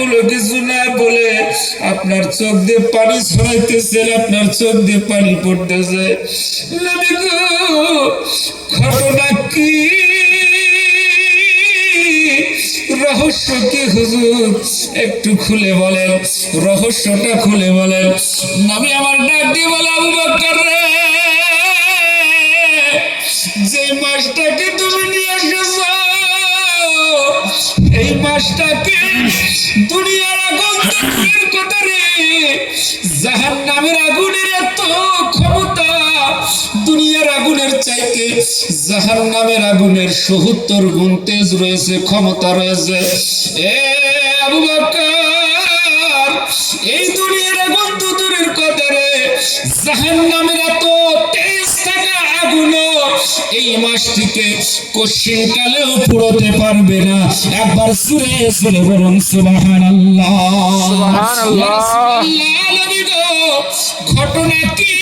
কোনো কিছু না বলে আপনার চোখ দিয়ে পানি ছড়াইতেছেন, আপনার চোখ দিয়ে পানি পড়তেছে। নবী গো, ঘটনা কি, রহস্য কি হুজুর, একটু খুলে বলেন, রহস্যটা খুলে বলেন। নবী আমার ডাক দিয়ে বলে, আবু বকর রে, যে মাছটাকে তুমি নিয়ে এসেছো, এই মাছটাকে দুনিয়ার আগুন তৈরির কথা রে, জাহান্নামের আগুনের এত ক্ষমতা, দুনিয়ার আগুনের চাইতে জাহান্নামের আগুনের ৭০ গুণ তেজ রয়েছে, ক্ষমতা রয়েছে। এ আবু বকর, এই দুনিয়ার আগুন তো দূরের কথা রে, জাহান্নামের এত তেজ থাকা আগুনও এই মাছটিকে কশিনকালেও পুড়োতে পারবে না। একবার সুরে সুরে বলুন সুবহানাল্লাহ, সুবহানাল্লাহ। নবী গো, ঘটনা কি,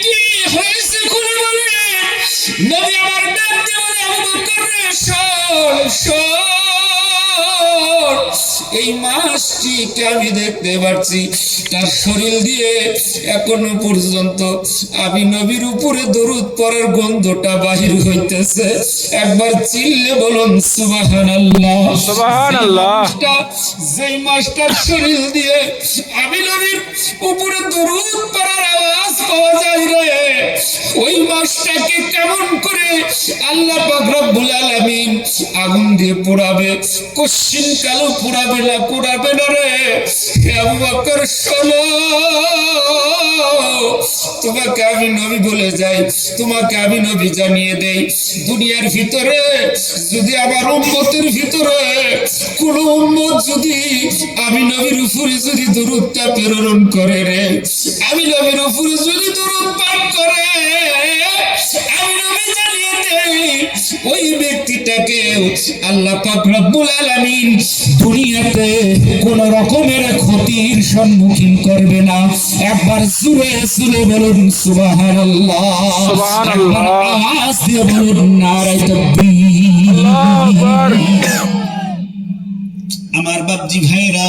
কি হয়েছে খুলে বলেন। নবী আমার ডাক দিয়ে বলে, আবু বকর রে, শোন শোন, এই মাছটিকে আমি দেখতে পাচ্ছি, তার শরীর দিয়ে এখনো পর্যন্ত আমি নবীর উপরে দরুদ পড়ার গন্ধটা বাহির হইতেছে। একবার চিল্লে বলুন সুবহানাল্লাহ, সুবহানাল্লাহ। যেই মাছটার শরীর দিয়ে আমি নবীর উপরে দরুদ পড়ার আওয়াজ পাওয়া যায় রে, ওই মাছটাকে কেমন করে আল্লাহ পাক রব্বুল আলামিন আগুন দিয়ে পোড়াবে, কশিন কালো পোড়াবে না, পোড়াবে না রে। আবু বকর শোনো, তোমাকে আমি নবী বলে যাই, তোমাকে আমি নবী জানিয়ে দেই, দুনিয়ার ভিতরে যদি আমার উম্মতের ভিতরে কোন উম্মত যদি আমি নবীর উপরে যদি দরুদটা প্রেরণ করে রে, আমি নবীর উপরে যদি দরুদ পাঠ করে, আমি নবী জানিয়ে দেই, ওই ব্যক্তিটাকে আল্লাহ পাক রব্বুল আলামিন দুনিয়াতে কোন রকমের ক্ষতির সম্মুখীন করবে না। একবার জোরে জোরে বলুন সুবহানাল্লাহ, সুবহানাল্লাহ। আওয়াজ দিয়ে বলুন নারে তাকবীর, আল্লাহু আকবার। আমার বাপজি ভাইরা,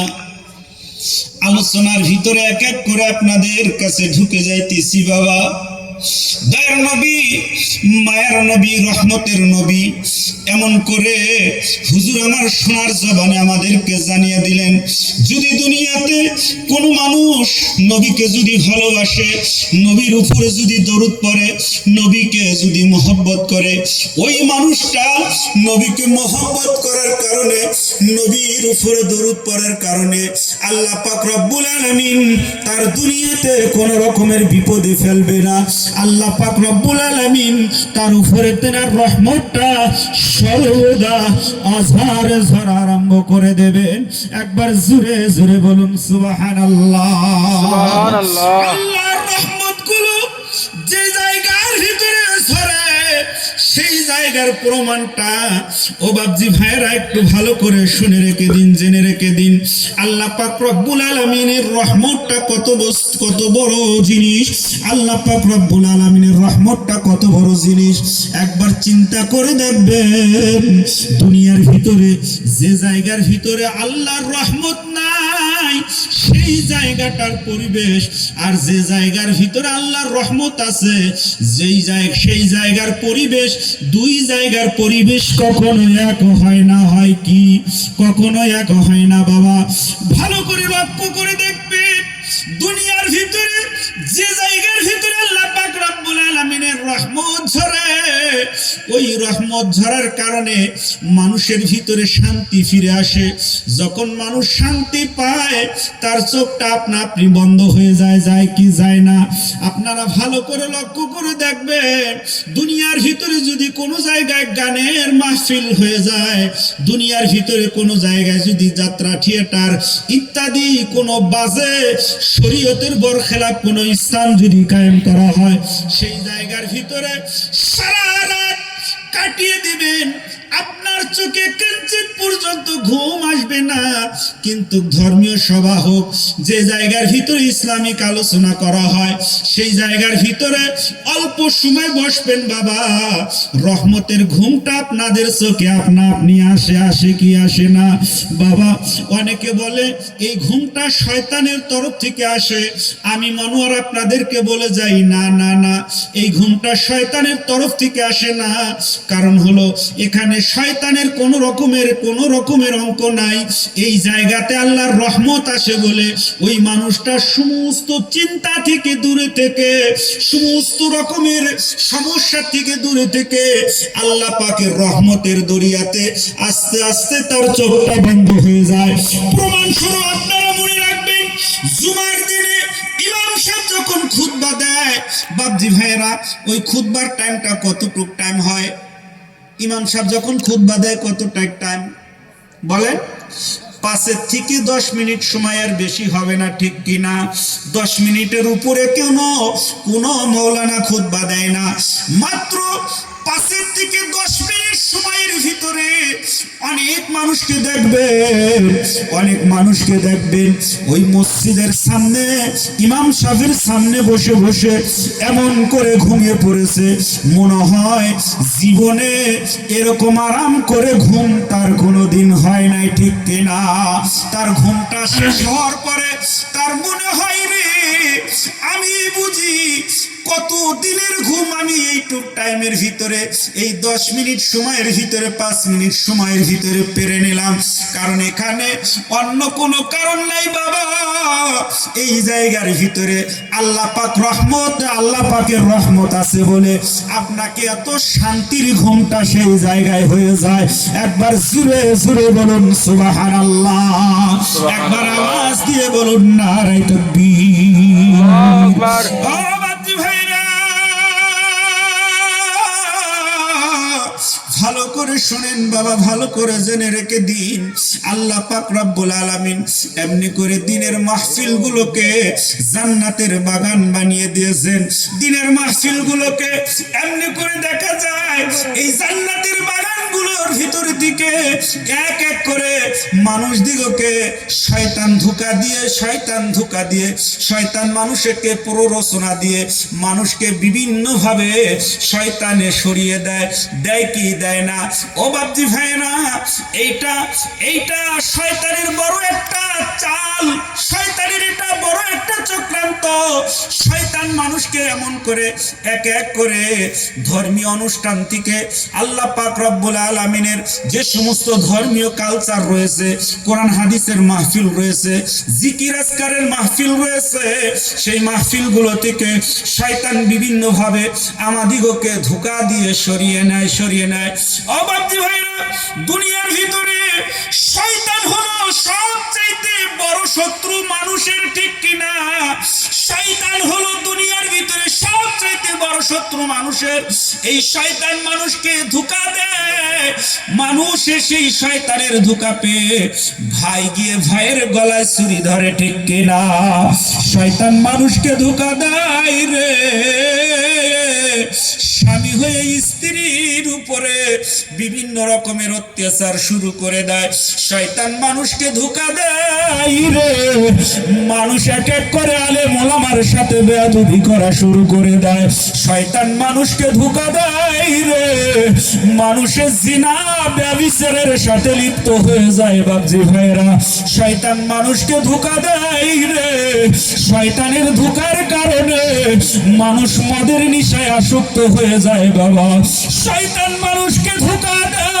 আলোচনার ভিতরে এক এক করে আপনাদের কাছে ঢুকে যাইতেছি। বাবা, দয়ার নবী, মায়ার নবী, রহমতের নবী, এমন করে হুজুর আমার সোনার জবানে আমাদেরকে জানিয়ে দিলেন, যদি দুনিয়াতে কোনো মানুষ নবীকে যদি ভালোবাসে, নবীর উপরে যদি দরুদ পড়ে, নবীকে যদি মহব্বত করে, ওই মানুষটা নবীকে মহব্বত করার কারণে, নবীর উপরে দরুদ পড়ার কারণে আল্লাহ পাক রব্বুল আলামিন তার দুনিয়াতে কোনো রকমের বিপদে ফেলবে না। আল্লাহ পাক রব্বুল আলামিন তার উপরে তার রহমতটা সর্বদা আজহারে ঝরা আরম্ভ করে দেবেন। একবার জোরে জোরে বলুন সুবহানাল্লাহ, সুবহানাল্লাহ। আল্লাহর রহমতগুলো যে জায়গার ভিতরে ঝরে, সেই জায়গার প্রমাণটা ও বাপজি ভাইরা একটু ভালো করে শুনে রেখে দিন, জেনে রেখে দিন। আল্লাহ পাক রব্বুল আলামিনের রহমতটা কত বড় জিনিস, আল্লাহ পাক রব্বুল আলামিনের রহমতটা কত বড় জিনিস। একবার চিন্তা করে দেখবেন, দুনিয়ার ভিতরে যে জায়গার ভিতরে আল্লাহর রহমত নাই, সেই জায়গাটার পরিবেশ আর যে জায়গার ভিতরে আল্লাহর রহমত আছে, সেই জায়গার পরিবেশ, দুই জায়গার পরিবেশ কখনো এক হয় না। হয় কি? কখনো এক হয় না। বাবা, ভালো করে লক্ষ্য করে দেখবেন, দুনিয়ার ভিতরে যে জায়গার ভিতরে আল্লাহ পাক রব্বুল আলামিনের রহমত ঝরে, ওই রহমত ঝরার কারণে মানুষের ভিতরে শান্তি ফিরে আসে। যখন মানুষ শান্তি পায়, তার চোখটা আপনা আপনি বন্ধ হয়ে যায়। যায় কি যায় না? আপনারা ভালো করে লক্ষ্য করে দেখবেন, দুনিয়ার ভিতরে যদি কোনো জায়গায় গানের মাহফিল হয়ে যায়, দুনিয়ার ভিতরে কোনো জায়গায় যদি যাত্রা, থিয়েটার ইত্যাদি কোনো বাজে শরীয়তের বরখেলাপ কোনো স্থান যদি কায়েম করা হয়, সেই জায়গার ভিতরে সারা রাত কাটিয়ে দিবেন, আপনার চোখে কিঞ্চিত পর্যন্ত ঘুম আসবে মানবে না, কিন্তু ধর্মীয় সভা হোক, যে জায়গার ভিতরে ইসলামিক আলোচনা করা হয় সেই জায়গার ভিতরে অল্প সময় বসবেন বাবা, রহমতের ঘুমটা আপনাদের চোখে আপনা আপনি আসে কি আসে না বাবা? অনেকে বলে এই ঘুমটা শয়তানের তরফ থেকে আসে। আমি মনোয়ার আপনাদেরকে বলে যাই, না না না, এই ঘুমটা শয়তানের তরফ থেকে আসে না। কারণ হলো এখানে শয়তানের কোনো রকমের অঙ্ক নাই। এই জায়গাতে আল্লাহর রহমত আসে বলে ওই মানুষটা সমস্ত চিন্তা থেকে দূরে থেকে, সমস্ত রকমের সমস্যা থেকে দূরে থেকে আল্লাহ পাকের রহমতের দরিয়াতে আস্তে আস্তে তার চোখটা বন্ধ হয়ে যায়। প্রমাণ স্বরূপ আপনারা মনে রাখবেন, জুমার দিনে ইমাম সাহেব যখন খুতবা দেয়, বাপজি ভাইয়েরা, ওই খুতবার টাইমটা কতটুক টাইম হয়? ইমাম সাহেব যখন খুতবা দেয় কতটা টাইম বলেন? 5 থেকে 10 মিনিট সময়, আর বেশি হবে না, ঠিক কিনা? 10 মিনিটের উপরে কোনো মৌলানা খুতবা দেয় না। মাত্র 5 থেকে 10 মিনিট সময়ের ভিতরে অনেক মানুষকে দেখবেন ওই মসজিদের সামনে ইমাম সাহেবের সামনে বসে বসে এমন করে ঘুমিয়ে পড়েছে, মনে হয় জীবনে এরকম আরাম করে ঘুম তার কোনোদিন হয় নাই, ঠিক কিনা? তার ঘুমটা শেষ হওয়ার পরে তার মনে হয়, রে আমি বুঝি কত দিনের ঘুম আমি এইটুক টাইমের ভিতরে, এই 10 মিনিট সময়ের ভিতরে, 5 মিনিট সময়ের ভিতরে পেরে নিলাম। কারণ এখানে অন্য কোনো কারণ নাই বাবা, এই জায়গার ভিতরে আল্লাহ পাকের রহমত আছে বলে আপনাকে এত শান্তির ঘুমটা সেই জায়গায় হয়ে যায়। একবার জোরে জোরে বলুন সুবহানাল্লাহ, একবার আওয়াজ দিয়ে বলুন নারে তাকবীর। ভালো করে শুনেন বাবা, ভালো করে জেনে রেখে দিন, আল্লাহ পাক রব্বুল আলামিন এমনি করে দিনের মাহফিলগুলোকে জান্নাতের বাগান বানিয়ে দিয়েছেন। দিনের মাহফিলগুলোকে এমনি করে দেখা যায় এই জান্নাতের বাগানগুলোর ভিতর দিকে এক এক করে মানুষ দিগকে শয়তান ধোঁকা দিয়ে শয়তান মানুষকে প্ররোচনা দিয়ে মানুষকে বিভিন্ন ভাবে শয়তানে সরিয়ে দেয় কি দেয় না? ও বাপজি ভাইরা, এইটা শয়তানের বড় একটা চাল, শয়তানের এটা বড় একটা চক্রান্ত। শয়তান মানুষকে এমন করে এক এক করে ধর্মীয় অনুষ্ঠান থেকে, আল্লাহ পাক রব্বুল আলামিনের যে সমস্ত ধর্মীয় কালচার রয়েছে, কোরআন হাদিসের মাহফিল রয়েছে, জিকির আজকারের মাহফিল রয়েছে, সেই মাহফিলগুলো থেকে শয়তান বিভিন্ন ভাবে আমাদিগকে ধোঁকা দিয়ে সরিয়ে নেয়। ও বাপজি ভাইরা, দুনিয়ার ভিতরে শয়তান হলো সবচাইতে বড় শত্রু মানুষের, ঠিক কিনা? শয়তান হলো দুনিয়ার ভিতরে সবচাইতে বড় শত্রু মানুষের। এই শয়তান মানুষকে ধোঁকা দেয়, মানুষ সেই শয়তানের ধোঁকা পেয়ে ভাই গিয়ে ভাইয়ের গলায় ছুরি ধরে, ঠিক কিনা? শয়তান মানুষকে ধোঁকা দেয় রে, স্বামী হয়ে স্ত্রীর উপরে বিভিন্ন রকমের অত্যাচার শুরু করে দেয়। শয়তান মানুষকে ধোঁকা দেয় রে, মানুষ এক এক করে আলেম ওলামার সাথে বেয়াদবি করা শুরু করে দেয়। শয়তান মানুষকে ধোঁকা দেয় রে, মানুষের জিনা ব্যভিচারের সাথে লিপ্ত হয়ে যায়। বাপজি ভাইরা, শয়তান মানুষকে ধোঁকা দেয় রে, শয়তানের ধোঁকার কারণে মানুষ মদের নিশায় আসক্ত হয়ে যায় বাবা। শয়তান মানুষকে ধোঁকা দেয়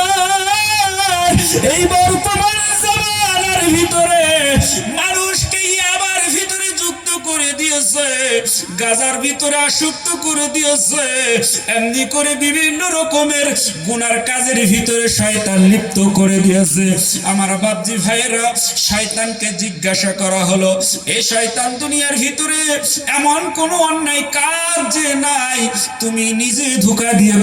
এই বর্তমান জামানার ভিতরে, মানুষকে ইয়াবার ভিতরে যুক্ত করে দিয়েছে, গাজার ভিতরে আসক্ত করে দিয়েছে, এমনি করে বিভিন্ন রকমের গুনার কাজের ভিতরে শয়তান লিপ্ত করে দিয়েছে। আমার বাপজি ভাইয়েরা, শয়তানকে জিজ্ঞাসা করা হলো, এই শয়তান দুনিয়ার ভিতরে এমন কোন অন্যায় কাজ যে নাই তুমি নিজে ধোঁকা দিয়ে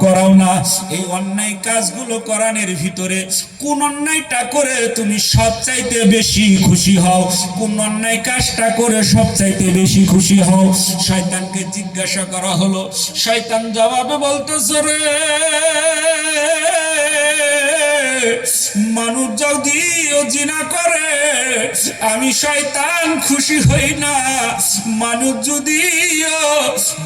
করাও না, এই অন্যায় কাজগুলো করানোর ভিতরে কোন অন্যায়টা করে তুমি সবচাইতে বেশি খুশি হও? কোন অন্যায় কাজটা করে সবচাইতে বেশি খুশি হও? শয়তানকে জিজ্ঞাসা করা হলো। শয়তান জবাবে বলতেছে, রে মানুষ যদিও জিনা করে আমি শয়তান খুশি হই না, মানুষ যদিও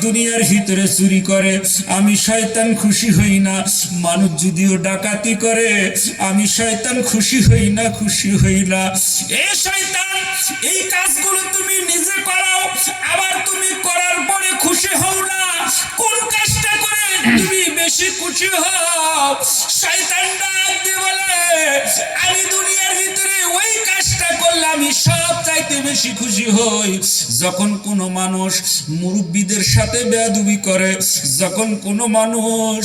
দুনিয়ার ভিতরে চুরি করে আমি শয়তান খুশি হই না, মানুষ যদিও ডাকাতি করে আমি শয়তান খুশি হই না, খুশি হই না। এ শয়তান, এই কাজগুলো তুমি নিজে করো, আবার তুমি করার পরে খুশি হও না। কোন কাজটা করে তুমি বেশি খুশি হও? শয়তান ডাক দিয়ে বলে, আমি দুনিয়ার ভিতরে ওই কাজটা করলে আমি সব চাইতে বেশি খুশি হই যখন কোনো মানুষ মুরব্বীদের সাথে বেয়াদবি করে, যখন কোনো মানুষ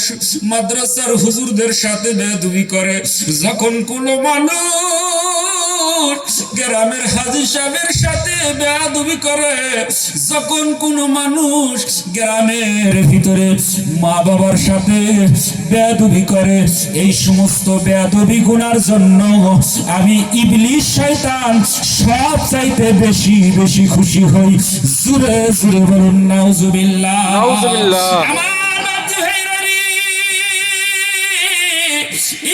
মাদ্রাসার হুজুরদের সাথে বেয়াদবি করে, যখন কোনো মানুষ গ্রামের হাজী সাহেবের সাথে বেয়াদবি করে, যখন কোনো মানুষ গ্রামের ভিতরে মা বাবার সাথে বেয়াদবি করে। এই সমস্ত বেয়াদবি গুনার জন্য আমি ইবলিস শয়তান সব চাইতে বেশি বেশি খুশি হই। জোরে জোরে বলুন নাউজুবিল্লাহ, নাউজুবিল্লাহ। আমার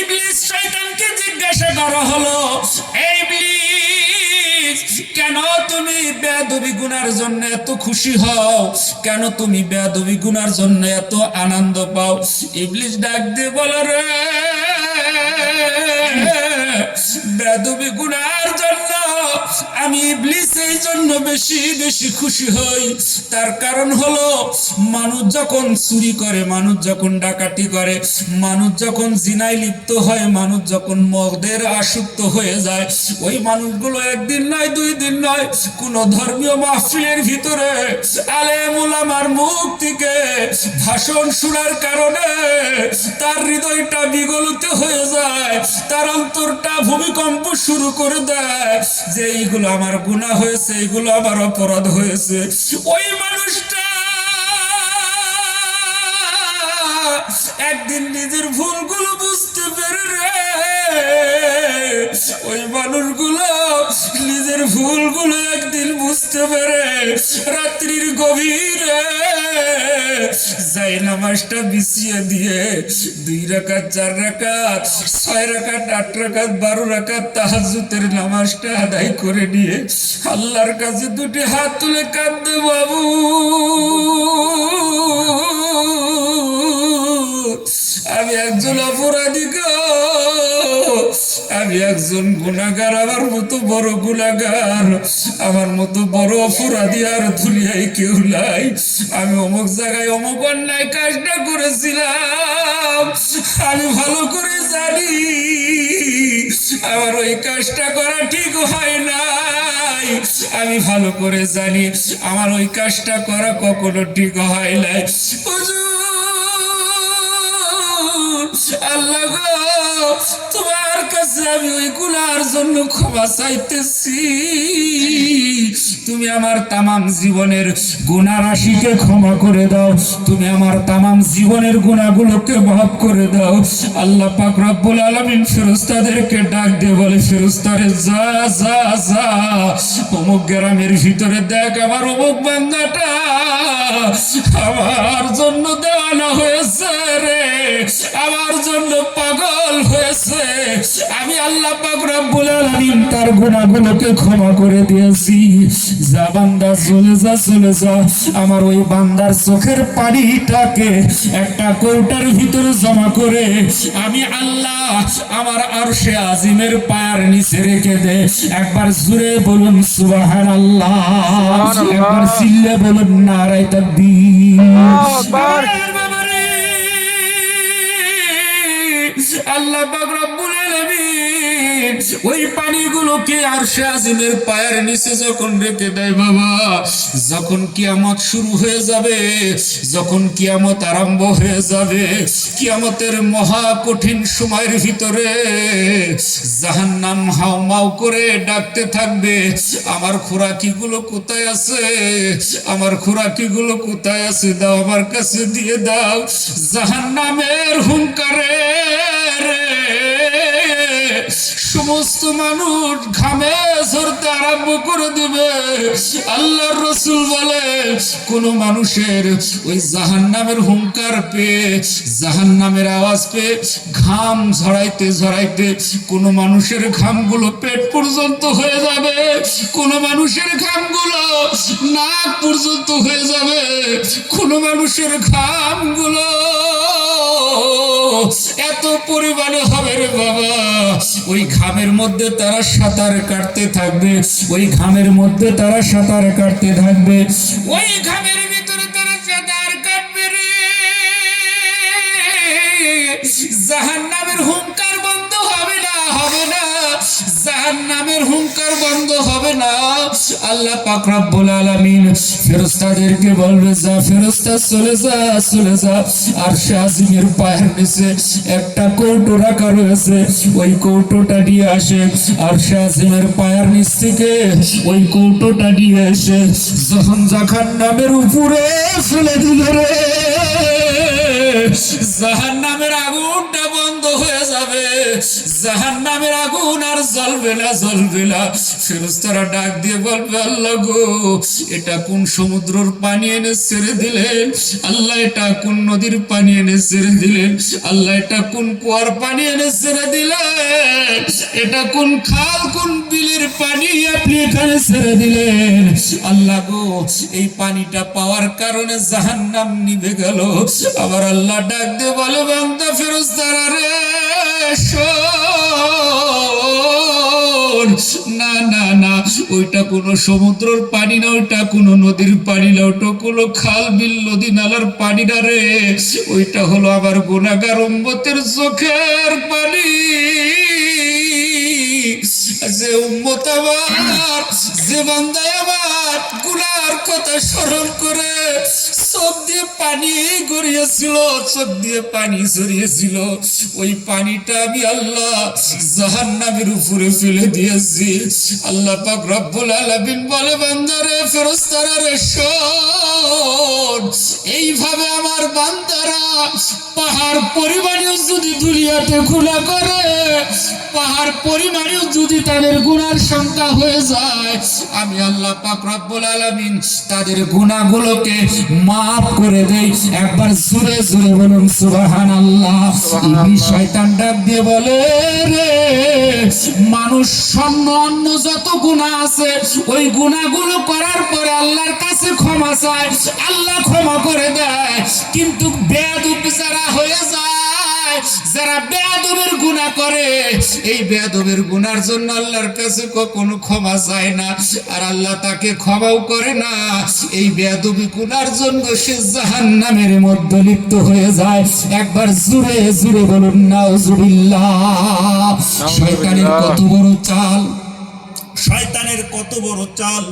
ইবলিস শয়তানকে জিজ্ঞাসা করা হলো, এই ইবলিস, কেন তুমি বেয়াদবি গুনার জন্য এত খুশি হও? কেন তুমি বেয়াদবি গুনার জন্য এত আনন্দ পাও? ইবলিস ডাক দিয়ে বলে, রে বেয়াদবি গুনার জন্য আমি ইবলিস এই জন্য বেশি বেশি খুশি হই। তার কারণ হলো, মানুষ যখন চুরি করে, মানুষ যখন ডাকাতি করে, মানুষ যখন জিনায় লিপ্ত হয়, মানুষ যখন মদের আসক্ত হয়ে যায়, ওই মানুষগুলো একদিন নয়, দুই দিন নয়, কোন ধর্মীয় মাহফিলের ভিতরে আলেম উলামার মুখ থেকে ভাষণ শোনার কারণে তার হৃদয়টা বিগলিত হয়ে যায়, তার অন্তরটা ভূমিকম্প শুরু করে দেয় যে এইগুলো আমার গুনাহ হয়েছে, এইগুলো আমার অপরাধ হয়েছে। ওই মানুষটা একদিন নিজের ভুলগুলো বুঝতে পেরে, ওই মানুষগুলো নিজের ভুলগুলো একদিন বুঝতে পেরে রাত্রির গভীরে যাই নামাজটা বিছিয়ে দিয়ে 2 রাকাত, 4 রাকাত, 6 রাকাত, 8 রাকাত, 12 রাকাত তাহাজ্জুদের নামাজটা আদায় করে নিয়ে আল্লাহর কাছে 2টি হাত তুলে কাঁদে, বাবু আমি একজন অপরাধী গো, আমি একজন গুনাহগার, আমার মতো বড় গুনাহগার, আমার মতো বড় অপরাধী আর দুনিয়ায় কেউ নাই। আমি অমুক জায়গায় অমুক অন্যায় কাজটা করেছিলাম, আমি ভালো করে জানি আমার ওই কাজটা করা ঠিক হয় নাই, আমি ভালো করে জানি আমার ওই কাজটা করা কখনো ঠিক হয় নাই। আল্লাহ গো, তোমার কাছে আমি ওই গুনার জন্য ক্ষমা চাইতেছি। তুমি আমার তামাম জীবনের গুনাহ রাশিকে ক্ষমা করে দাও, তুমি আমার তামাম জীবনের গুনাহগুলোকে মাফ করে দাও। আল্লাহ পাক রব্বুল আলামিন ফেরেশতাদেরকে ডাক দিয়ে বলে, ফেরেশতারে যা যা যা, অমুক গ্রামের ভিতরে দেখ আমার অমুক বান্দাটা আমার জন্য দেওয়ানা হয়েছে রে, আমার জন্য পাগল হয়েছে। আমি আল্লাহ পাক রব্বুল আলামিন তার গুনাহগুলোকে ক্ষমা করে দিয়েছি। যা বান্দা চলে যা, চলে যা। আমার ওই বান্দার চোখের পানিটাকে একটা কৌটার ভিতরে জমা করে আমি আল্লাহ আমার আরশে আজিমের পায়ের নিচে রেখে দে। একবার জোরে বলুন সুবহানাল্লাহ, একবার চিল্লে বলুন নারায়ে তাকবীর। আল্লাহ পাক রব্বুল আলামিন ওই পানিগুলোকে আরশে আজিমের পায়ের নিচে যখন রেখে দেয় বাবা, যখন কিয়ামত শুরু হয়ে যাবে, যখন কিয়ামত আরম্ভ হয়ে যাবে, কিয়ামতের মহা কঠিন সময়ের ভিতরে জাহান্নাম হাউমাউ করে ডাকতে থাকবে, আমার খোরাকিগুলো কোথায় আছে, আমার খোরাকিগুলো কোথায় আছে, দাও আমার কাছে দিয়ে দাও। জাহান্নামের হুঙ্কারে সমস্ত মানুষ ঘামের ঝরতে আরম্ভ করে দিবে। আল্লাহর রাসূল বলে কোন মানুষের ওই জাহান্নামের হুঙ্কার পেয়ে, জাহান্নামের আওয়াজ পেয়ে ঘাম ঝরাইতে ঝরাইতে কোন মানুষের ঘামগুলো পেট পর্যন্ত হয়ে যাবে, কোন মানুষের ঘামগুলো নাক পর্যন্ত হয়ে যাবে, কোন মানুষের ঘামগুলো এত পরিমাণে হবে রে বাবা, ওই ঘামের মধ্যে তারা সাঁতার কাটতে থাকবে, ওই ঘামের মধ্যে তারা সাঁতার কাটতে থাকবে, ওই ঘামের ভিতরে তারা সাঁতার কাটবে রে। জাহান্নামের হুঙ্কার বন্ধ হবে না, হবে না, জাহান্নামের হুঙ্কার বন্ধ হবে না। আল্লাহ পাক রব্বুল আলামিন ফেরেশতাদেরকে বলবে, যা ফেরেশতা চলে যা, চলে যা। আরশে আজিমের পায়ের নিচে একটা কৌটো রাখা রয়েছে, ওই কৌটোটা নিয়ে আসে। আরশে আজিমের পায়ের নিচ থেকে ওই কৌটোটা নিয়ে এসে যখন জাহান্নামের উপরে ফেলে দিল রে, জাহান্নামের আগুনটা বন্ধ হয়ে যাবে, জাহান্নামের আগুন আর জ্বলবে না, জ্বলবে না। ফেরেশতারা ডাক দিয়ে বলবে, আল্লাহ গো, এটা কোন সমুদ্রের পানি এনে ছেড়ে দিলেন, আল্লাহ এটা কোন নদীর পানি এনে ছেড়ে দিলেন, আল্লাহ এটা কোন কুয়ার পানি এনে ছেড়ে দিলেন, এটা কোন খাল কোন বিলের পানি আপনি এখানে ছেড়ে দিলেন। আল্লাহ গো, এই পানিটা পাওয়ার কারণে জাহান্নাম নিভে গেল। আবার আল্লাহ ডাক দিয়ে বলে, বান্দা ফেরেশতারা রে, না না না, ওইটা কোনো সমুদ্রের পানি না, ওইটা কোনো নদীর পানি না, ওইটা কোনো খাল বিল নদী নালার পানি না রে, ওইটা হলো আমার গুনাহগার উম্মতের চোখের পানি। যে উম্মত আমার, যে বান্দা আমার গুনার কথা স্মরণ করে চোখ দিয়ে পানি গড়িয়েছিল, চোখ দিয়ে পানি ঝরিয়েছিল, ওই পানিটা আমি আল্লাহ জাহান্নামের উপরে ফেলে দিয়েছি। আল্লাহ পাক রব্বুল আলামিন বলে, বান্দারে ফেরেশতারা রে শোন, এইভাবে আমার বান্দারা পাহাড় পরিমাণেও যদি দুনিয়াতে গুনাহ করে, পাহাড় পরিমাণেও যদি তাদের গুনার সংখ্যা হয়ে যায়, আমি আল্লাহ পাক রব্বুল আলামিন তাদের গুনাহগুলোকে মাফ করে দেই। একবার জোরে জোরে বলুন সুবহানাল্লাহ। ইবলিস শয়তান ডাক দিয়ে বলে, রে মানুষ অন্য যত গুনাহ আছে ওই গুনাহগুলো করার পরে আল্লাহর কাছে ক্ষমা চায়, আল্লাহ ক্ষমা করে দেয়, কিন্তু বেয়াদব যারা হয়ে যায়, যারা বেয়াদবের গুনাহ করে, এই বেয়াদবের গুনার জন্য আল্লাহর কাছে কখনো ক্ষমা চায় না, আর আল্লাহ তাকে ক্ষমাও করে না। এই বেয়াদবি গুনার জন্য সে জাহান্নামের মধ্যে লিপ্ত হয়ে যায়। একবার জোরে জোরে বলুন নাউজুবিল্লাহ। শয়তানের কত বড় চাল, শয়তানের কত বড় চাল।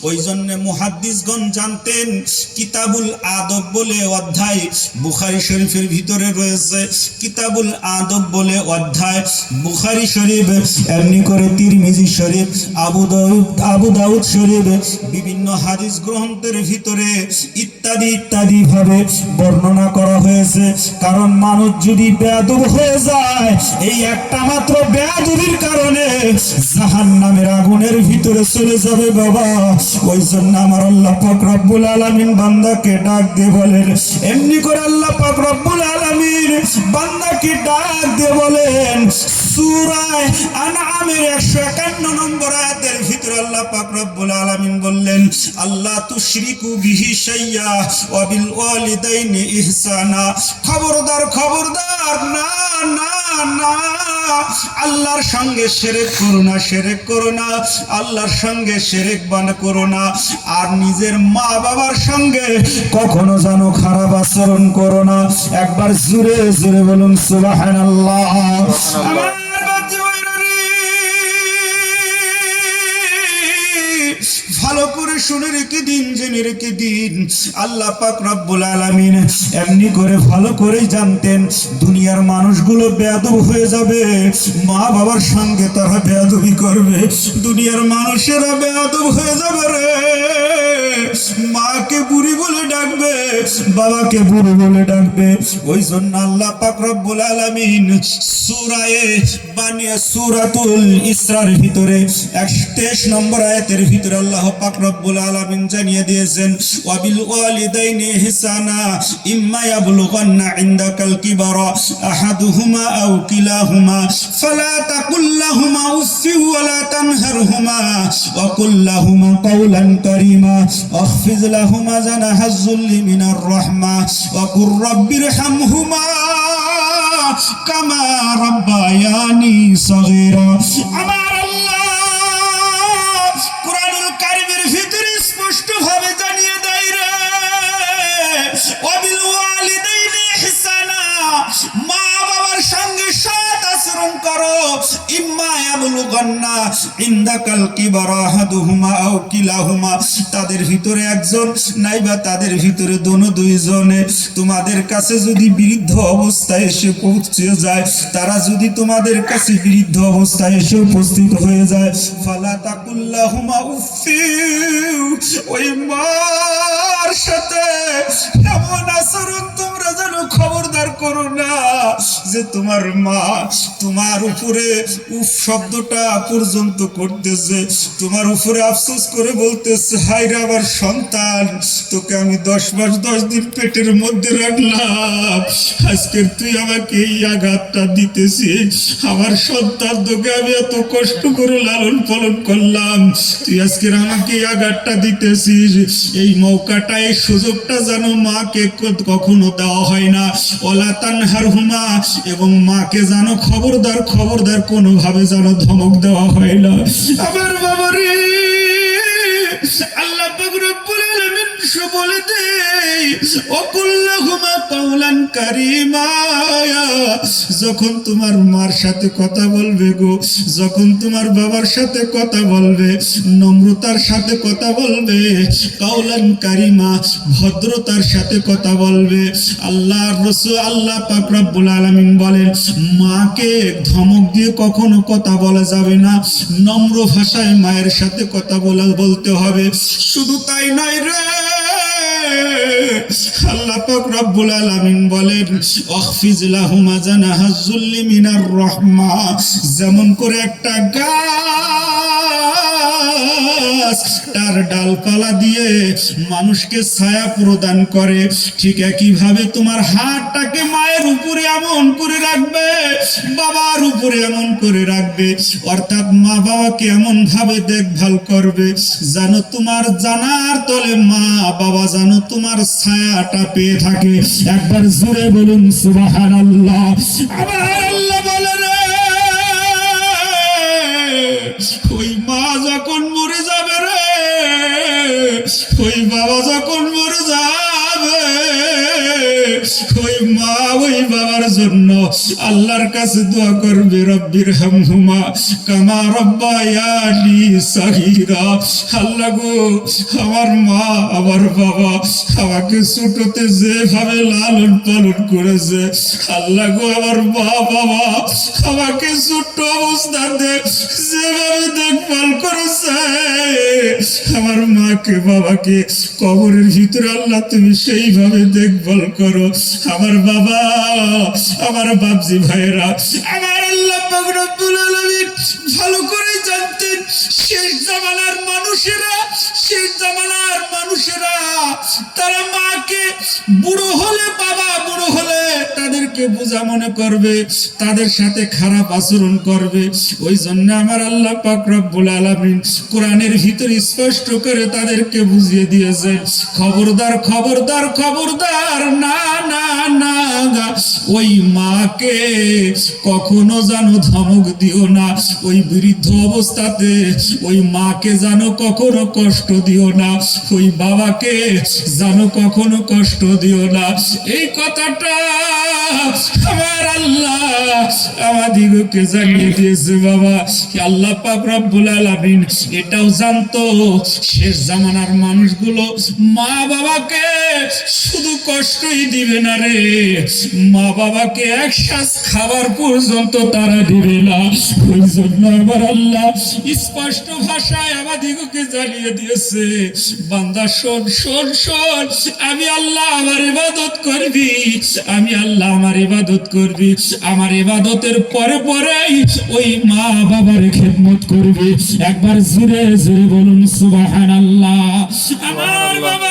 ওই জন্য মুহাদ্দিসগণ জানতেন, কিতাবুল আদব বলে অধ্যায় বুখারী শরীফের ভিতরে রয়েছে, কিতাবুল আদব বলে অধ্যায় বুখারী শরীফ, এমনি করে তিরমিজি শরীফ, আবু দাউদ শরীফ, বিভিন্ন হাদিস গ্রন্থের ভিতরে ইত্যাদি ইত্যাদি ভাবে বর্ণনা করা হয়েছে। কারণ মানুষ যদি বেয়াদব হয়ে যায়, এই একটা মাত্র বেয়াদবির কারণে জাহান্নামের আগুনের ভিতরে চলে যাবে বাবা। ওই জন্য আমার আল্লাহ পাক রব্বুল আলামিন বান্দাকে ডাক দিয়ে বলেন, এমনি করে আল্লাহ পাক রব্বুল আলামিন বান্দাকে ডাক দিয়ে বলেন, সূরা আনআমের 151 নম্বর আয়াতের ভিতরে আল্লাহ পাক রব্বুল আলামিন বললেন, আল্লাহ তুশরিকু বিহি শাইয়া ওয়া বিল ওয়ালিদাইনি ইহসানা। খবরদার খবরদার, না না না, আল্লাহর সঙ্গে শিরক করো না, শিরক করো না, আল্লাহর সঙ্গে শিরক করো না। আর নিজের মা বাবার সঙ্গে কখনো যেন খারাপ আচরণ করো না। একবার জোরে জোরে বলুন সুবহানাল্লাহ। আমার ভালো করে শুনে রেখে দিন, জেনে রেখে দিন, আল্লাহ পাক রব্বুল আলামিন এমনি করে ভালো করে জানতেন দুনিয়ার মানুষগুলো বেয়াদব হয়ে যাবে, মা বাবার সঙ্গে তারা বেয়াদবি করবে, দুনিয়ার মানুষেরা বেয়াদব হয়ে যাবে রে। মাকে বুড়ি বলে ডাকবে, বাবাকে বুড়ো বলে ডাকবে। ওই জন্য আল্লাহ পাক রব্বুল আলামিন সূরাতুল ইসরার ভিতরে 23 নম্বর আয়াতের ভিতরে আল্লাহ পাক রব্বুল আলামিন জানিয়ে দিয়েছেন, ওয়াবিল ওয়ালিদাইনি ইহসানা ইম্মা ইয়াবলুগান্না ইনদাকাল কিবারা আহাদুহুমা আও কিলাহুমা ফালা তাকুল লাহুমা উফফি ওয়ালা তানহারহুমা ওয়া কুল লাহুমা কাওলান কারীমা ওয়াখফিজ লাহুমা জানাহাজ যুল্লি মিনার রাহমা ওয়া কুর রাব্বিরহামহুমা কামা রাব্বায়ানি সগীরা। আমার আল্লাহ কুরআনুল কারীমের ভিতরে স্পষ্ট ভাবে জানিয়ে দেয় রে, ওয়াবিল ওয়ালিদাইনি ইহসানা, মা বাবার সঙ্গে সৎ আচরণ করো। ইম্মা ইয়াবলুগান্না ইনদাকাল কিবারা আহাদুহুমা আও কিলাহুমা, তাদের ভিতরে একজন নাইবা তাদের ভিতরে দুইজনে তোমাদের কাছে যদি বৃদ্ধ অবস্থায় এসে পৌঁছে যায়, তারা যদি তোমাদের কাছে বৃদ্ধ অবস্থায় এসে উপস্থিত হয়ে যায়, ফালা তাকুল লাহুমা উফফি, ওই মার সাথে এমন আচরণ তোমরা যেন খবরদার করো না যে তোমার মা তোমার উপরে উফ শব্দটা পর্যন্ত করতেছে, তোমার উপরে আফসোস করে বলতেছে, হায় রে আমার সন্তান, তোকে আমি 10 মাস 10 দিন পেটের মধ্যে রাখলাম, আজকে তুই আমাকে এই আঘাতটা দিতেছিস। আমার সন্তান, তোকে আমি এত কষ্ট করে লালন পালন করলাম, তুই আজকে আমাকে এই আঘাতটা দিতেছিস। এই মৌকাটা, এই সুযোগটা যেন মাকে কখনো দেওয়া হয় না। ওয়ালা তানহারহুমা, এবং মাকে জানো খবরদার কোনোভাবে যেন ধমক দেওয়া হয় না। আমার বাবারে, আল্লাহ পাক রব্বুল আলামিন বলে দেই, ওয়াকুল্লাহুমা কাওলান কারীমা, যখন তোমার মার সাথে কথা বলবে গো, যখন তোমার বাবার সাথে কথা বলবে, নম্রতার সাথে কথা বলবে, কাওলান কারীমা, ভদ্রতার সাথে কথা বলবে। আল্লাহর রাসূল আল্লাহ পাক রব্বুল আলামিন বলেন, মাকে ধমক দিয়ে কখনো কথা বলা যাবে না, নম্র ভাষায় মায়ের সাথে কথা বলতে হবে। শুধু তাই নয় রে, আল্লাহ পাক রব্বুল আলামিন বলেন, ওয়াখফিজ লাহুমা জানাহাজ যুল্লি মিনার রাহমা, যেমন করে একটা গাছ তার ডালপালা দিয়ে মানুষকে ছায়া প্রদান করে, ঠিক একইভাবে তোমার হাতটাকে মায়ের উপরে এমন করে রাখবে, বাবার উপরে এমন করে রাখবে, অর্থাৎ মা বাবাকে এমন ভাবে দেখভাল করবে যেন তোমার জানার তলে মা বাবা যেন তোমার ছায়াটা পেয়ে থাকে। একবার জোরে বলুন সুবহানাল্লাহ। আমার আল্লাহ বলে রে, ওই মা যখন মরে যাবে রে, ওই বাবা যখন মরে যাবে, ওই মা ওই বাবার জন্য আল্লাহর কাছে দোয়া করবে, রব্বিরহামহুমা কামা রাব্বায়ানি সগীরা। আল্লাহ গো, আমার মা আমার বাবা আমাকে ছোটতে যেভাবে লালন পালন করেছে, আল্লাহ গো, আমার মা বাবা আমাকে ছোট অবস্থাতে যেভাবে দেখভাল করেছে, আমার মাকে বাবাকে কবরের ভিতরে আল্লাহ তুমি সেইভাবে দেখভাল করো। আমার বাবা, আমার বাপজি ভাইরা, আমার আল্লাহ পাক রব্বুল আলামিন ভালো করে জানতেন শেষ জামানার মানুষেরা তারা মাকে বুড়ো হলে, বাবা বুড়ো হলে তাদেরকে বোঝা মনে করবে, তাদের সাথে খারাপ আচরণ করবে। ওই জন্য আমার আল্লাহ পাক রব্বুল আলামিন কোরআনের ভিতরে স্পষ্ট করে তাদেরকে বুঝিয়ে দিয়েছেন, খবরদার খবরদার খবরদার, না না না, ওই মাকে কখনো জানো ধমক দিও না, ওই বৃদ্ধ অবস্থাতে ওই মাকে জানো কখনো কষ্ট দিও না, ওই বাবাকে জানো কখনো কষ্ট দিও না। এই কথাটা আমার আল্লাহ আমাদিগকে জানিয়ে দিয়েছে বাবা। আল্লাহ পাক রব্বুল আলামিন এটাও জানতো শেষ জামানার মানুষগুলো মা বাবাকে শুধু কষ্টই দিবে না রে, মা বাবাকে এক শ্বাস খাবার পর্যন্ত তারা দিবে না। ওই জন্য আমার আল্লাহ স্পষ্ট ভাষায় আমাদিগকে জানিয়ে দিয়েছে, বান্দা শোন শোন শোন, আমি আল্লাহ আমার ইবাদত করবি, আমি আল্লাহ আমার ইবাদত করবি, আমার ইবাদতের পরে পরেই ওই মা বাবার খেদমত করবি। একবার জোরে জোরে বলুন সুবহানাল্লাহ। আমার বাবা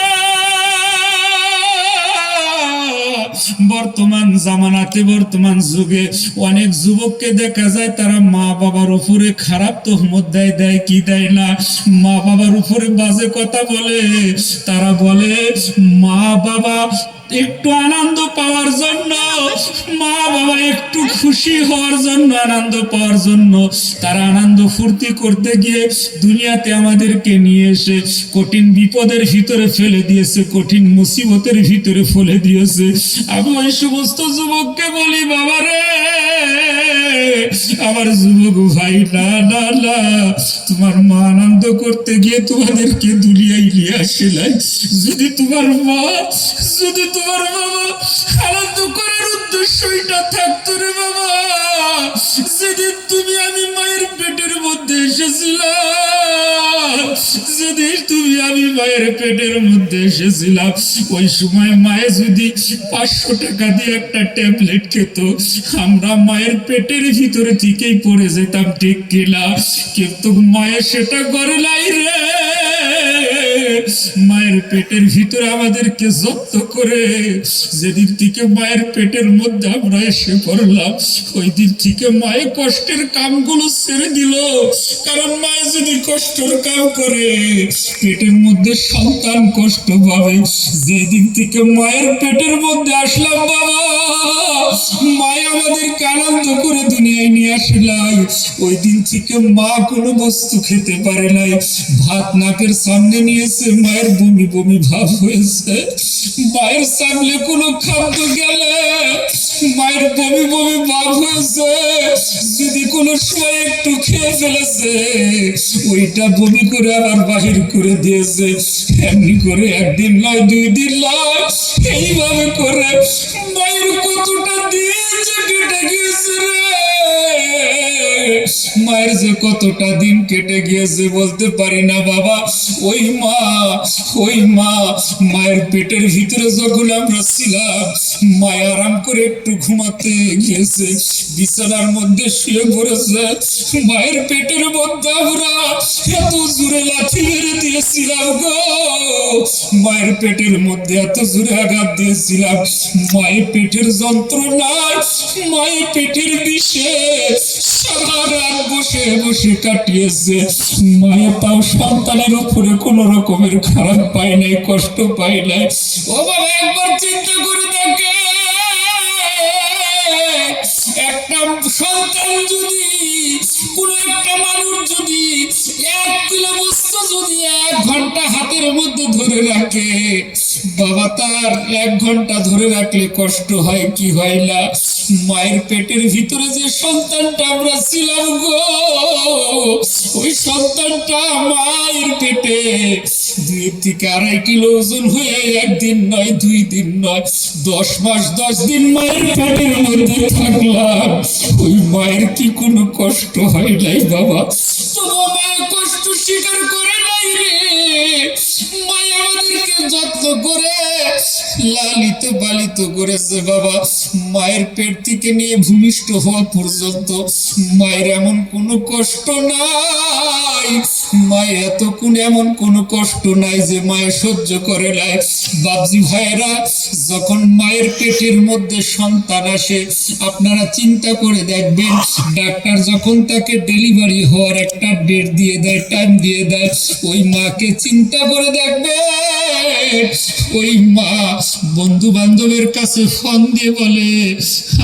বর্তমান জামানাতে, বর্তমান যুগে অনেক যুবককে দেখা যায় তারা মা বাবার উপরে খারাপ তহমত দেয় কি দেয় না, মা বাবার উপরে বাজে কথা বলে। তারা বলে মা বাবা একটু আনন্দ পাওয়ার জন্য, মা বাবা একটু খুশি হওয়ার জন্য, আনন্দ পাওয়ার জন্য তারা আনন্দ ফুর্তি করতে গিয়ে দুনিয়াতে আমাদেরকে নিয়ে এসে কঠিন বিপদের ভিতরে ফেলে দিয়েছে, কঠিন মুসিবতের ভিতরে ফেলে দিয়েছে। আমি ওই সমস্ত যুবককে বলি, বাবা রে, আমার যুবক ভাই, না না না, তোমার মা আনন্দ করতে গিয়ে তোমাদেরকে দুনিয়ায় নিয়ে আসে নাই। যদি তোমার মা, যদি তোমার বাবা আনন্দ করার উদ্দেশ্যটা থাকতো রে বাবা, যেদিন তুমি আমি মায়ের পেটের মধ্যে এসেছিলাম, যেদিন তুমি আমি মায়ের পেটের মধ্যে এসেছিলাম, ওই সময় মায়ে যদি 500 টাকা দিয়ে একটা ট্যাবলেট খেত, আমরা মায়ের পেটের ভিতরে থেকেই পড়ে যেতাম, ঠিক কিনা? কিন্তু মায়ের সেটা করে নাই রে। মায়ের পেটের ভিতরে আমাদেরকে যত্ন করে যেদিন থেকে মায়ের পেটের মধ্যে আমরা এসে পড়লাম, ওই দিন থেকে মায়ের কষ্টের কামগুলো ছেড়ে দিল। কারণ মায়ে যদি কষ্টের কাম করে, পেটের মধ্যে সন্তান কষ্ট পাবে। যেদিন থেকে মায়ের পেটের মধ্যে আসলাম বাবা, মায়ে আমাদেরকে আনন্দ করে দুনিয়ায় নিয়ে আসলাই, ওই দিন থেকে মা কোনো বস্তু খেতে পারে নাই। ভাত নাকের সামনে নিয়েছে, মায়ের বমি বমি ভাব হয়েছে। মায়ের সামনে কোনো খাদ্য গেলে মায়ের বমি বমি ভাব হয়েছে। যদি কোনো সময় একটু খেয়ে ফেলেছে, ওইটা বমি করে আবার বাহির করে দিয়েছে। এমনি করে একদিন নয়, 2 দিন নয়, এইভাবে করে মায়ের কতটা দিন যে কেটে গিয়েছে রে। মায়ের যে কতটা দিন কেটে গিয়েছে বলতে পারি না বাবা। ওই মা, ওই মা, মায়ের পেটের ভিতরে যখন আমরা ছিলাম, মায় আরাম করে একটু ঘুমাতে গিয়েছে, বিছানার মধ্যে শুয়ে পড়েছে। মায়ের পেটের মধ্যে আমরা এত জোরে লাথি মেরে দিয়েছিলাম গো, মায়ের পেটের মধ্যে এত জোরে আঘাত দিয়েছিলাম। মায়ের পেটের যন্ত্রণায়, মায়ের পেটের বিষে সারা রাত বসে বসে কাটিয়েছে। মায়ে তাও সন্তানের উপরে কোন রকমের খারাপ পায় নাই, কষ্ট পায় নাই। ও বাবা, একবার চিন্তা করে দেখে, একটা সন্তান যদি, কোন একটা মানুষ যদি 1 কিলো বস্তু যদি 1 ঘন্টা হাতের মধ্যে ধরে রাখে, বাবা তার 1 ঘন্টা ধরে রাখলে কষ্ট হয় কি হয় না? মায়ের পেটের ভিতরে যে সন্তানটা আমরা ছিলাম গো, ওই সন্তানটা মায়ের পেটে 2 থেকে 2.5 কিলো ওজন হয়ে 1 দিন নয়, 2 দিন নয়, 10 মাস 10 দিন মায়ের পেটের মধ্যে থাকলাম। ওই মায়ের কি কোনো কষ্ট হয় নাই বাবা? তবু মায়ের কষ্ট স্বীকার করে নাই রে। মায়ে আমাদেরকে যত্ন করে লালিত পালিত করেছে বাবা। মায়ের পেট থেকে নিয়ে ভূমিষ্ঠ হওয়া পর্যন্ত মায়ের এমন কোনো কষ্ট নাই, মায়ের এতক্ষণ এমন কোনো কষ্ট নাই যে মায়ের সহ্য করে নাই। বাবজি ভাইরা, যখন মায়ের পেটের মধ্যে সন্তান আসে, আপনারা চিন্তা করে দেখবেন, ডাক্তার যখন তাকে ডেলিভারি হওয়ার একটা ডেট দিয়ে দেয়, টাইম দিয়ে দেয়, ওই মাকে চিন্তা করে দেখবে, ওই মা বন্ধু বান্ধবের কাছে ফোন দিয়ে বলে,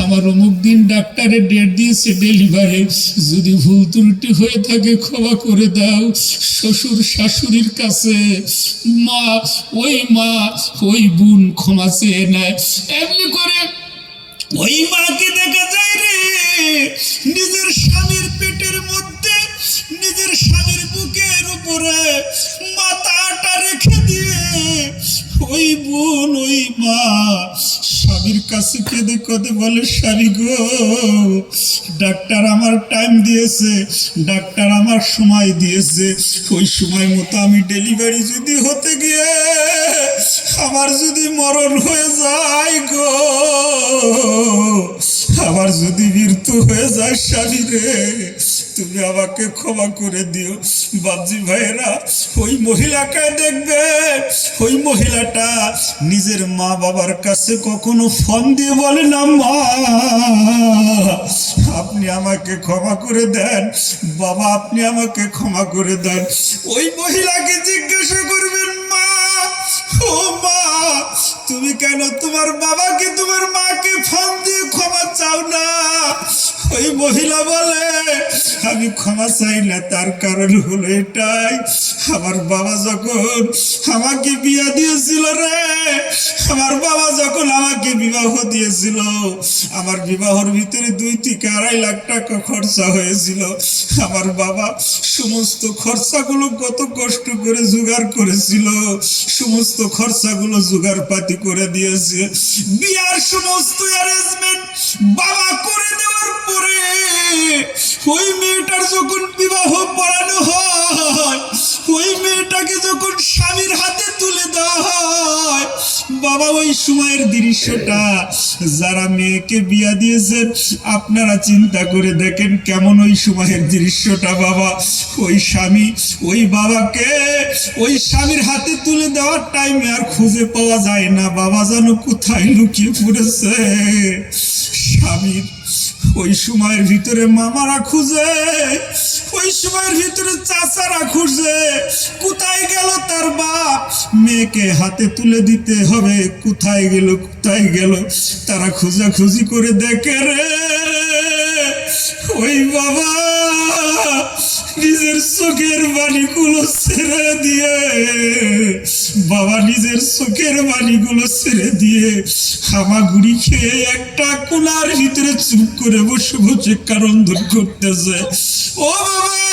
আমার অমুক দিন ডাক্তারের ডেট দিয়েছে ডেলিভারি, যদি ভুল ত্রুটি হয়ে থাকে ক্ষমা করে দাও। শ্বশুর শাশুড়ির কাছে মা, ওই বোন ক্ষমা চেয়ে নেয়। এমনি করে ওই মাকে দেখা যায় রে, নিজের স্বামীর পেটের মধ্যে, নিজের স্বামীর বুকের উপরে মাথাটা রেখে দিয়ে ওই বোন, ওই মা স্বামীর কাছে কেঁদে কদে বলে, স্বামী গো, ডাক্তার আমার টাইম দিয়েছে, ডাক্তার আমার সময় দিয়েছে, ওই সময় মতো আমি ডেলিভারি যদি হতে গিয়ে আমার যদি মরণ হয়ে যায় গো, আমার যদি মৃত্যু হয়ে যায়, স্বামী রে, তুমি আমাকে ক্ষমা করে দিও। বাবজি ভাইয়েরা, ওই মহিলাকে দেখবে, ওই মহিলাটা নিজের মা বাবার কাছে কখনো ফোন দিয়ে বলে না, মা আপনি আমাকে ক্ষমা করে দেন, বাবা আপনি আমাকে ক্ষমা করে দেন। ওই মহিলাকে জিজ্ঞাসা করবেন, মা, ও মা, তুমি কেন তোমার বাবাকে তোমার মাকে ফোন দিয়ে ক্ষমা চাও না? ওই মহিলা বলে, আমি ক্ষমা চাই না, তার কারণ হলো এটাই, আমার বাবা যখন আমাকে বিয়া দিয়েছিল রে, আমার বাবা যখন আমাকে বিবাহ দিয়েছিল, আমার বিবাহর ভিতরে 2 থেকে 2.5 লাখ টাকা খরচা হয়েছিল। আমার বাবা সমস্ত খরচাগুলো কত কষ্ট করে জোগাড় করেছিল, সমস্ত খরচাগুলো জোগাড় পাতি করে দিয়েছে। বিয়ার সমস্ত অ্যারেঞ্জমেন্ট বাবা করে দেওয়ার পরে ওই মেয়েটার যখন বিবাহ পড়ানো হয়, ওই মেয়েটাকে যখন স্বামীর হাতে তুলে দেওয়া হয়, বাবা ওই সময়ের দৃশ্যটা, যারা মেয়েকে বিয়া দিয়েছেন আপনারা চিন্তা করে দেখেন কেমন ওই সময়ের দৃশ্যটা। বাবা, ওই স্বামী ওই বাবাকে ওই স্বামীর হাতে তুলে দেওয়ার টাইমে আর খুঁজে পাওয়া যায় না, বাবা যেন কোথায় লুকিয়ে পড়েছে। স্বামীর ওই সময়ের ভিতরে মামারা খুঁজে, ওই সময়ের ভিতরে চাচারা খুঁজে, কোথায় গেল তার বাপ, মেয়েকে হাতে তুলে দিতে হবে, কোথায় গেল কোথায় গেল, তারা খোঁজাখুঁজি করে দেখে রে, ওই বাবা নিজের চোখের বাড়িগুলো ছেড়ে দিয়ে, বাবা নিজের চোখের বাড়িগুলো ছেড়ে দিয়ে হামাগুড়ি খেয়ে একটা কোনার ভিতরে চুপ করে বসে বসে কারণ করতেছে। ও বাবা,